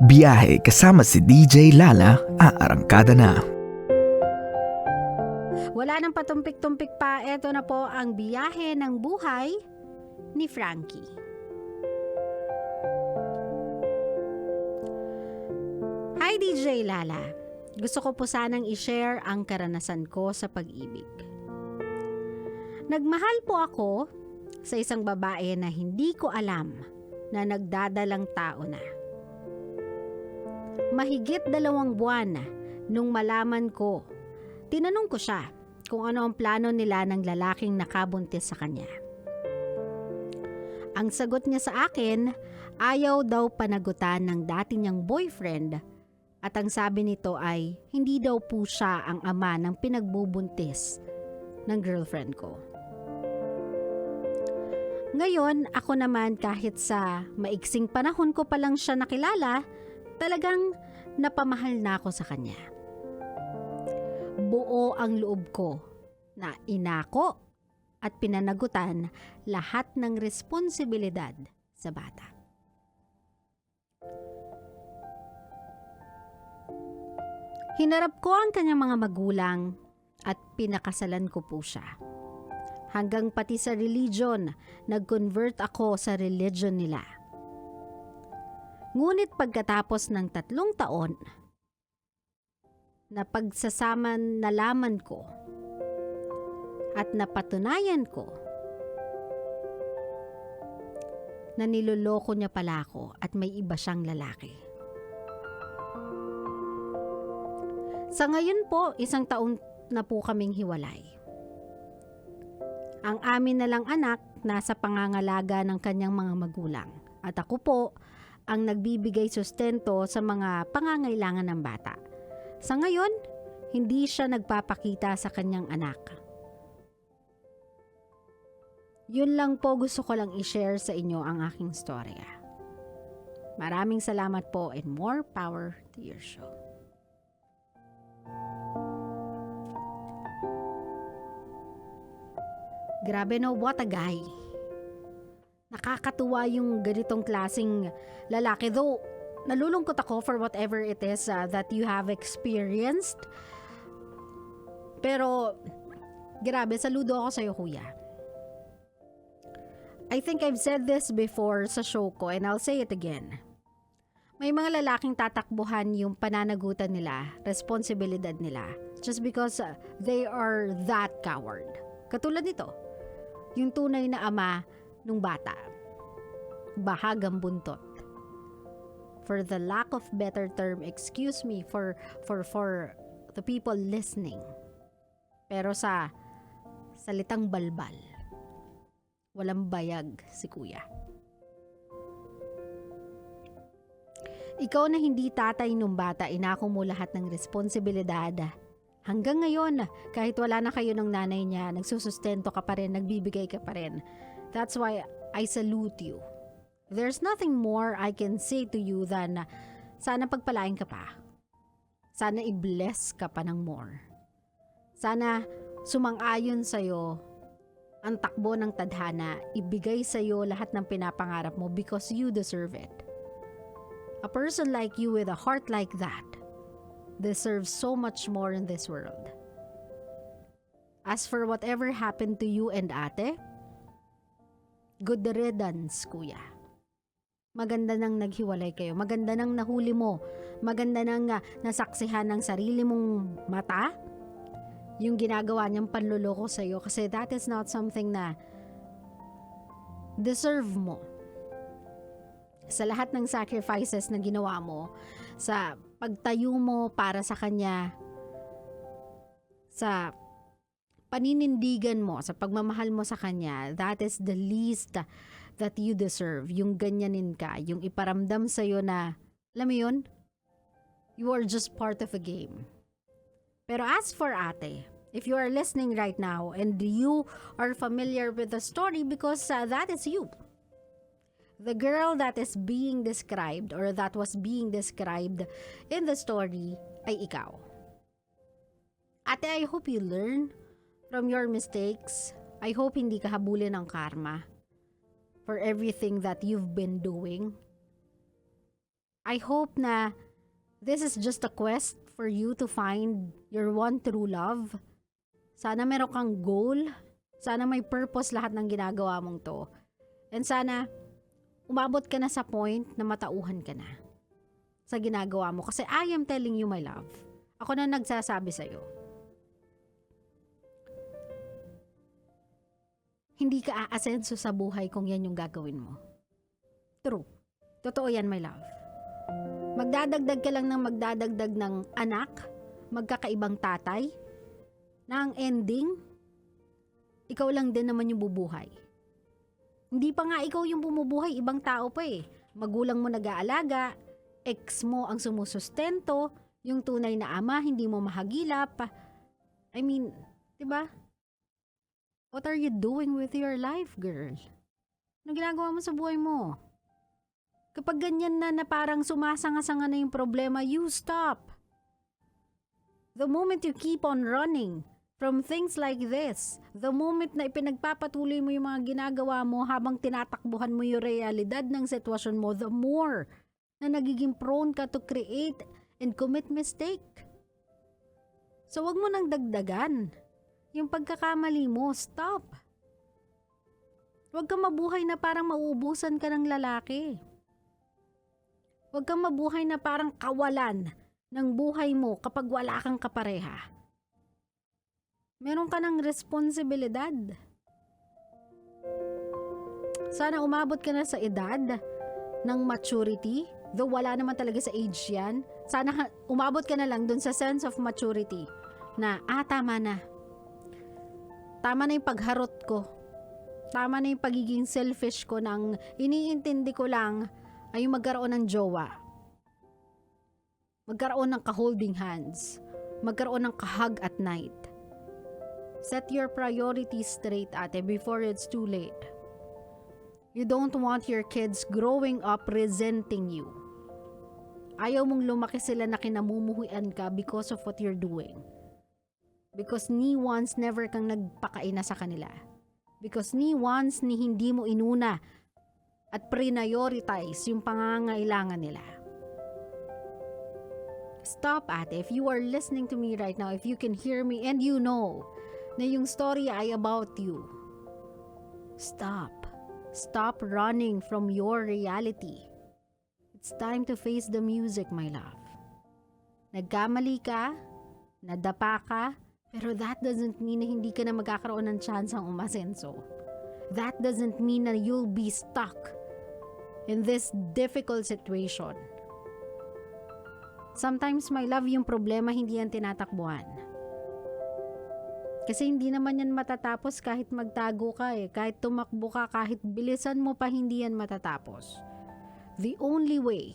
Biyahe kasama si DJ Lala, aarangkada na. Wala nang patumpik-tumpik pa, eto na po ang biyahe ng buhay ni Frankie. Hi DJ Lala, gusto ko po sanang i-share ang karanasan ko sa pag-ibig. Nagmahal po ako sa isang babae na hindi ko alam na nagdadalang tao na. Mahigit 2 buwan nung malaman ko, tinanong ko siya kung ano ang plano nila ng lalaking nakabuntis sa kanya. Ang sagot niya sa akin, ayaw daw panagutan ng dati niyang boyfriend at ang sabi nito ay hindi daw po siya ang ama ng pinagbubuntis ng girlfriend ko. Ngayon, ako naman kahit sa maiksing panahon ko pa lang siya nakilala, talagang napamahal na ako sa kanya. Buo ang loob ko na inako at pinanagutan lahat ng responsibilidad sa bata. Hinarap ko ang kanyang mga magulang at pinakasalan ko po siya. Hanggang pati sa religion, nag-convert ako sa religion nila. Ngunit pagkatapos ng 3 taon, na pagsasama nalaman ko at napatunayan ko na niloloko niya pala ako at may iba siyang lalaki. Sa ngayon po, 1 taon na po kaming hiwalay. Ang amin na lang anak nasa pangangalaga ng kanyang mga magulang at ako po ang nagbibigay sustento sa mga pangangailangan ng bata. Sa ngayon, hindi siya nagpapakita sa kanyang anak. Yun lang po, gusto ko lang i-share sa inyo ang aking storya. Maraming salamat po and more power to your show. Grabe no, what a guy. Nakakatuwa yung ganitong klaseng lalaki. Though, nalulungkot ako for whatever it is that you have experienced. Pero, grabe, saludo ako sa'yo, kuya. I think I've said this before sa show ko and I'll say it again. May mga lalaking tatakbuhan yung pananagutan nila, responsibilidad nila, just because they are that coward. Katulad nito, yung tunay na ama nung bata, bahagang buntot. For the lack of better term, excuse me for the people listening. Pero sa salitang balbal, walang bayag si kuya. Ikaw na hindi tatay nung bata, inako mo lahat ng responsibilidad. Hanggang ngayon, kahit wala na kayo ng nanay niya, nagsusustento ka pa rin, nagbibigay ka pa rin. That's why I salute you. There's nothing more I can say to you than sana pagpalain ka pa. Sana i-bless ka pa ng more. Sana sumang-ayon sa'yo ang takbo ng tadhana, ibigay sa'yo lahat ng pinapangarap mo because you deserve it. A person like you with a heart like that deserves so much more in this world. As for whatever happened to you and ate, good riddance, kuya. Maganda nang naghiwalay kayo. Maganda nang nahuli mo. Maganda nang nasaksihan ng sarili mong mata yung ginagawa niyang panluloko sa'yo kasi that is not something na deserve mo. Sa lahat ng sacrifices na ginawa mo, sa pagtayo mo para sa kanya, sa paninindigan mo, sa pagmamahal mo sa kanya, that is the least that you deserve. Yung ganyanin ka, yung iparamdam sa'yo na, alam mo yun, you are just part of a game. Pero as for ate, if you are listening right now and you are familiar with the story because that is you. The girl that is being described or that was being described in the story ay ikaw. Ate, I hope you learn from your mistakes. I hope hindi ka habulin ng karma for everything that you've been doing. I hope na this is just a quest for you to find your one true love. Sana meron kang goal. Sana may purpose lahat ng ginagawa mong to. And sana umabot ka na sa point na matauhan ka na sa ginagawa mo. Kasi I am telling you, my love, ako na nagsasabi sa'yo. Hindi ka aasenso sa buhay kung yan yung gagawin mo. True. Totoo yan, my love. Magdadagdag ka lang ng magdadagdag ng anak, magkakaibang tatay, na ang ending, ikaw lang din naman yung bubuhay. Hindi pa nga ikaw yung bumubuhay, ibang tao pa eh. Magulang mo nag-aalaga, ex mo ang sumusustento, yung tunay na ama, hindi mo mahagilap. I mean, diba? What are you doing with your life, girl? Ano ginagawa mo sa buhay mo? Kapag ganyan na parang sumasanga-sanga na yung problema, you stop. The moment you keep on running from things like this, the moment na ipinagpapatuloy mo yung mga ginagawa mo habang tinatakbuhan mo yung realidad ng sitwasyon mo, the more na nagiging prone ka to create and commit mistake. So wag mo nang dagdagan yung pagkakamali mo. Stop. Wag kang mabuhay na parang mauubusan ka ng lalaki. Wag kang mabuhay na parang kawalan ng buhay mo kapag wala kang kapareha. Meron ka ng responsibilidad. Sana umabot ka na sa edad ng maturity, though wala naman talaga sa age yan. Sana umabot ka na lang dun sa sense of maturity na, tama na. Tama na yung pagharot ko. Tama na yung pagiging selfish ko nang iniintindi ko lang ay yung magkaroon ng jowa. Magkaroon ng ka-holding hands. Magkaroon ng ka-hug at night. Set your priorities straight, ate, before it's too late. You don't want your kids growing up resenting you. Ayaw mong lumaki sila na kinamumuhian ka because of what you're doing. Because ni once never kang nagpakaina sa kanila. Because ni once ni hindi mo inuna at prioritize yung pangangailangan nila. Stop, ate. If you are listening to me right now, if you can hear me and you know na yung story ay about you, stop. Stop running from your reality. It's time to face the music, my love. Nagkamali ka, nadapa ka, pero that doesn't mean na hindi ka na magkakaroon ng chance ang umasenso. That doesn't mean na you'll be stuck in this difficult situation. Sometimes, my love, yung problema hindi yan tinatakbuhan. Kasi hindi naman yan matatapos kahit magtago ka eh. Kahit tumakbo ka, kahit bilisan mo pa, hindi yan matatapos. The only way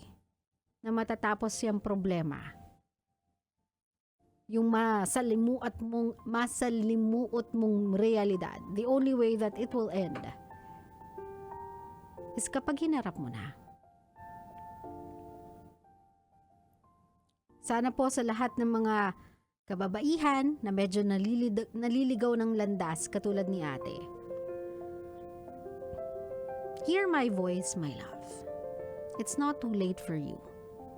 na matatapos yung problema, yung masalimuot mong realidad, the only way that it will end is kapag hinarap mo na. Sana po sa lahat ng mga kababaihan na medyo naliligaw ng landas katulad ni ate, hear my voice, my love. It's not too late for you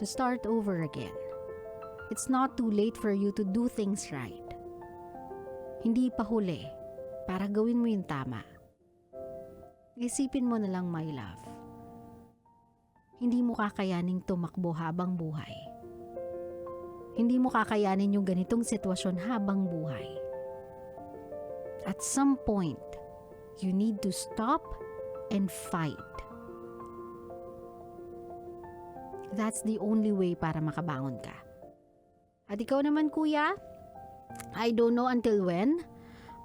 to start over again. It's not too late for you to do things right. Hindi pa huli para gawin mo yung tama. Isipin mo na lang, my love. Hindi mo kakayaning tumakbo habang buhay. Hindi mo kakayanin yung ganitong sitwasyon habang buhay. At some point, you need to stop and fight. That's the only way para makabangon ka. At ikaw naman, kuya, I don't know until when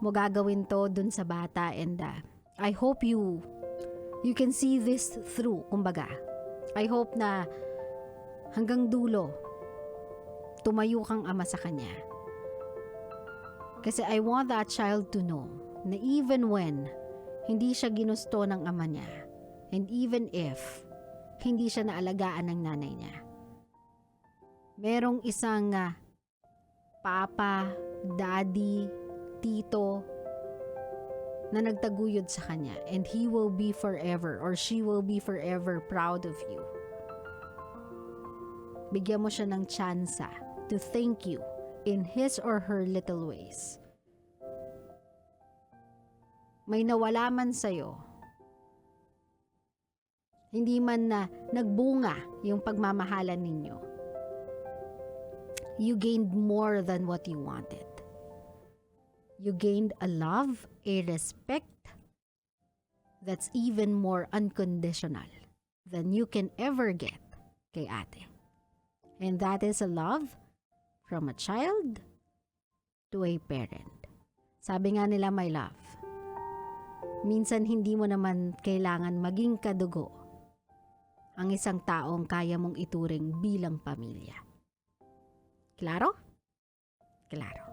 mo gagawin to dun sa bata, and I hope you can see this through, kumbaga. I hope na hanggang dulo, tumayo kang ama sa kanya. Kasi I want that child to know na even when hindi siya ginusto ng ama niya, and even if hindi siya naalagaan ng nanay niya, merong isang papa, daddy, tito na nagtaguyod sa kanya, and he will be forever or she will be forever proud of you. Bigyan mo siya ng tsansa to thank you in his or her little ways. May nawala man sa'yo, hindi man na nagbunga yung pagmamahalan ninyo, you gained more than what you wanted. You gained a love, a respect that's even more unconditional than you can ever get kay ate. And that is a love from a child to a parent. Sabi nga nila, my love, minsan hindi mo naman kailangan maging kadugo ang isang taong kaya mong ituring bilang pamilya. Klaro? Klaro.